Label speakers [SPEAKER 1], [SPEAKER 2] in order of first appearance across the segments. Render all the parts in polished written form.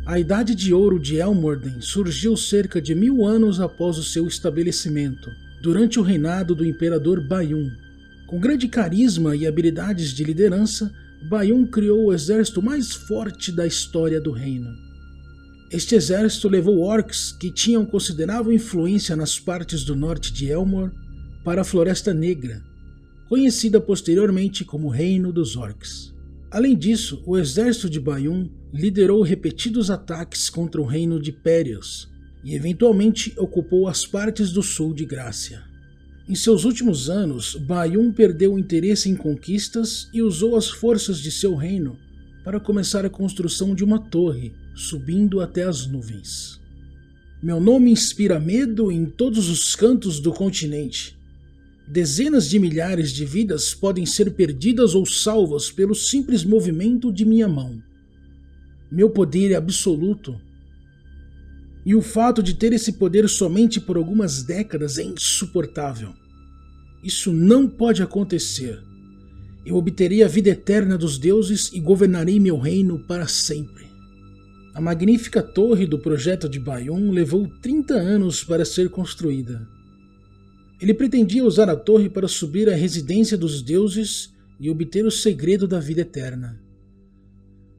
[SPEAKER 1] A Idade de Ouro de Elmorden surgiu cerca de 1000 anos após o seu estabelecimento, durante o reinado do Imperador Bayun. Com grande carisma e habilidades de liderança, Bayun criou o exército mais forte da história do reino. Este exército levou orcs que tinham considerável influência nas partes do norte de Elmor para a Floresta Negra, conhecida posteriormente como Reino dos Orcs. Além disso, o exército de Bayun liderou repetidos ataques contra o reino de Périos e eventualmente ocupou as partes do sul de Grácia. Em seus últimos anos, Bayun perdeu o interesse em conquistas e usou as forças de seu reino para começar a construção de uma torre, subindo até as nuvens. Meu nome inspira medo em todos os cantos do continente. Dezenas de milhares de vidas podem ser perdidas ou salvas pelo simples movimento de minha mão. Meu poder é absoluto. E o fato de ter esse poder somente por algumas décadas é insuportável. Isso não pode acontecer. Eu obterei a vida eterna dos deuses e governarei meu reino para sempre. A magnífica torre do projeto de Bayun levou 30 anos para ser construída. Ele pretendia usar a torre para subir à residência dos deuses e obter o segredo da vida eterna.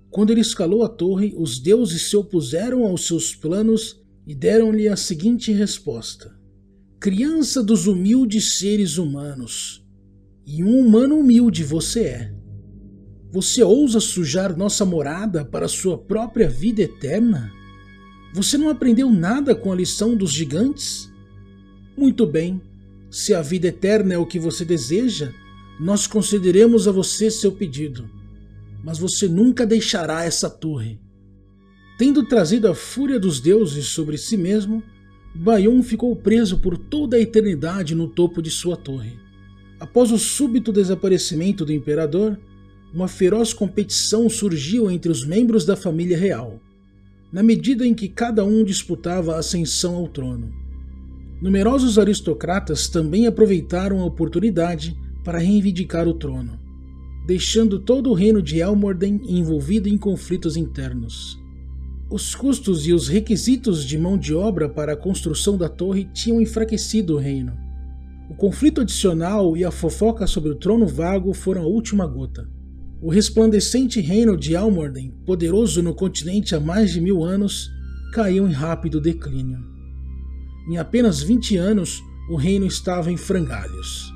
[SPEAKER 1] Quando ele escalou a torre, os deuses se opuseram aos seus planos e deram-lhe a seguinte resposta: criança dos humildes seres humanos, e um humano humilde você é. Você ousa sujar nossa morada para sua própria vida eterna? Você não aprendeu nada com a lição dos gigantes? Muito bem, se a vida eterna é o que você deseja, nós concederemos a você seu pedido, mas você nunca deixará essa torre. Tendo trazido a fúria dos deuses sobre si mesmo, Bayun ficou preso por toda a eternidade no topo de sua torre. Após o súbito desaparecimento do imperador, uma feroz competição surgiu entre os membros da família real, na medida em que cada um disputava a ascensão ao trono. Numerosos aristocratas também aproveitaram a oportunidade para reivindicar o trono, deixando todo o reino de Elmorden envolvido em conflitos internos. Os custos e os requisitos de mão de obra para a construção da torre tinham enfraquecido o reino. O conflito adicional e a fofoca sobre o trono vago foram a última gota. O resplandecente reino de Elmorden, poderoso no continente há mais de 1000 anos, caiu em rápido declínio. Em apenas 20 anos, o reino estava em frangalhos.